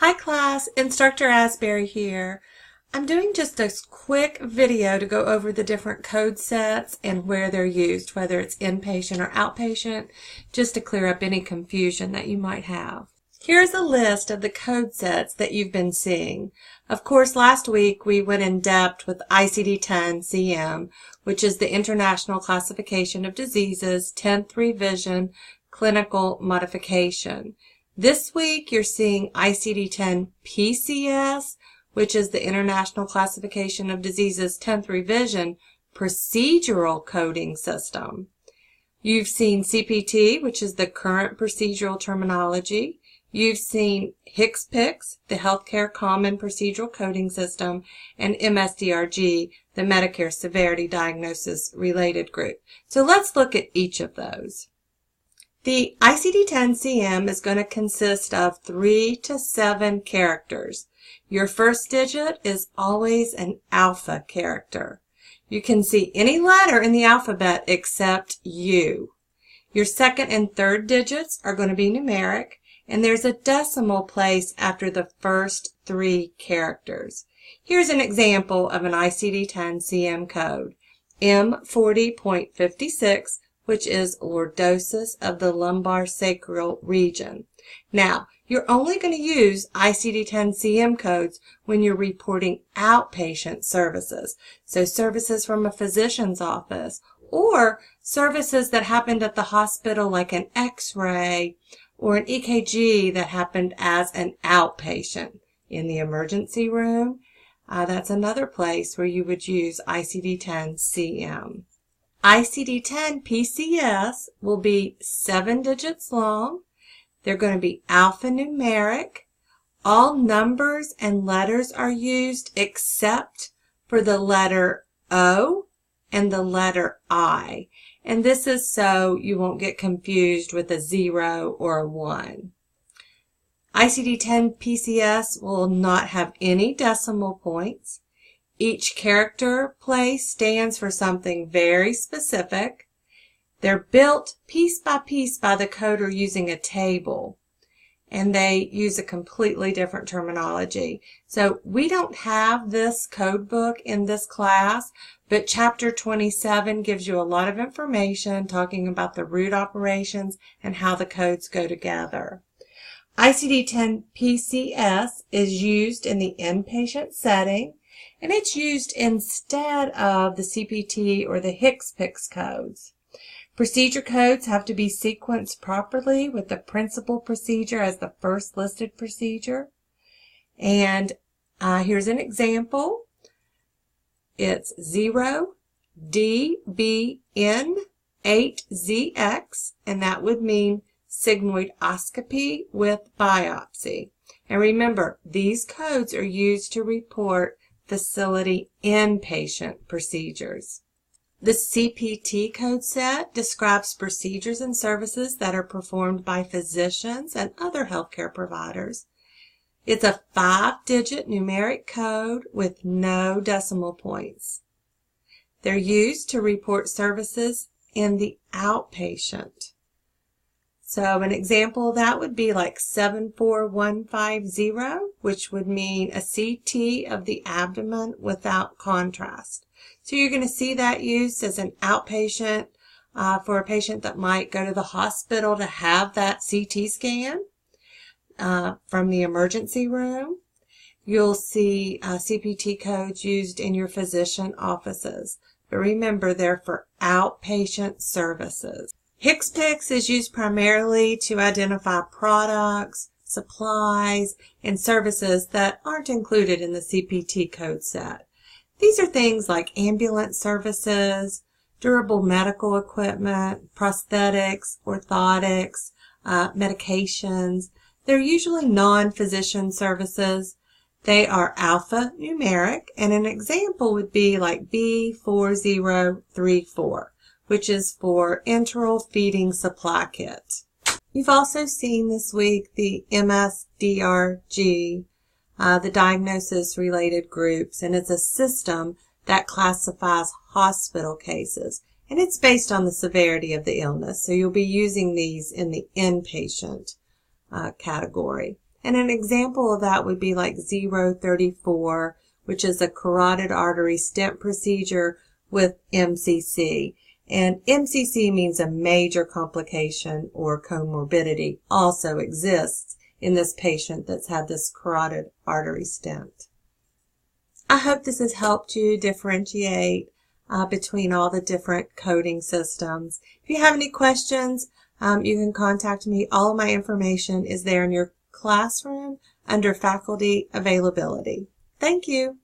Hi class, Instructor Asbury here. I'm doing just a quick video to go over the different code sets and where they're used, whether it's inpatient or outpatient, just to clear up any confusion that you might have. Here's a list of the code sets that you've been seeing. Of course, last week we went in depth with ICD-10-CM, which is the International Classification of Diseases, 10th Revision, Clinical Modification. This week you're seeing ICD-10-PCS, which is the International Classification of Diseases 10th Revision Procedural Coding System. You've seen CPT, which is the current procedural terminology. You've seen HCPCS, the Healthcare Common Procedural Coding System, and MS-DRG, the Medicare Severity Diagnosis Related Group. So let's look at each of those. The ICD-10-CM is going to consist of 3 to 7 characters. Your first digit is always an alpha character. You can see any letter in the alphabet except U. Your second and third digits are going to be numeric, and there's a decimal place after the first 3 characters. Here's an example of an ICD-10-CM code, M40.56, which is lordosis of the lumbar sacral region. Now, you're only going to use ICD-10-CM codes when you're reporting outpatient services, so services from a physician's office, or services that happened at the hospital like an X-ray or an EKG that happened as an outpatient in the emergency room. That's another place where you would use ICD-10-CM. ICD-10-PCS will be 7 digits long. They're going to be alphanumeric. All numbers and letters are used except for the letter O and the letter I. And this is so you won't get confused with a 0 or a 1. ICD-10-PCS will not have any decimal points. Each character place stands for something very specific. They're built piece by the coder using a table, and they use a completely different terminology. So we don't have this code book in this class, but Chapter 27 gives you a lot of information talking about the root operations and how the codes go together. ICD-10-PCS is used in the inpatient setting, and it's used instead of the CPT or the HCPCS codes. Procedure codes have to be sequenced properly with the principal procedure as the first listed procedure. And here's an example. It's 0DBN8ZX, and that would mean sigmoidoscopy with biopsy. And remember, these codes are used to report facility inpatient procedures. The CPT code set describes procedures and services that are performed by physicians and other healthcare providers. It's a 5-digit numeric code with no decimal points. They're used to report services in the outpatient. So an example of that would be like 74150, which would mean a CT of the abdomen without contrast. So you're going to see that used as an outpatient for a patient that might go to the hospital to have that CT scan from the emergency room. You'll see CPT codes used in your physician offices. But remember, they're for outpatient services. HCPCS is used primarily to identify products, supplies, and services that aren't included in the CPT code set. These are things like ambulance services, durable medical equipment, prosthetics, orthotics, medications. They're usually non-physician services. They are alphanumeric, and an example would be like B4034, which is for enteral feeding supply kit. You've also seen this week the MS-DRG, the diagnosis related groups, and it's a system that classifies hospital cases, and it's based on the severity of the illness, so you'll be using these in the inpatient category. And an example of that would be like 034, which is a carotid artery stent procedure with MCC. And MCC means a major complication or comorbidity also exists in this patient that's had this carotid artery stent. I hope this has helped you differentiate between all the different coding systems. If you have any questions, you can contact me. All of my information is there in your classroom under faculty availability. Thank you.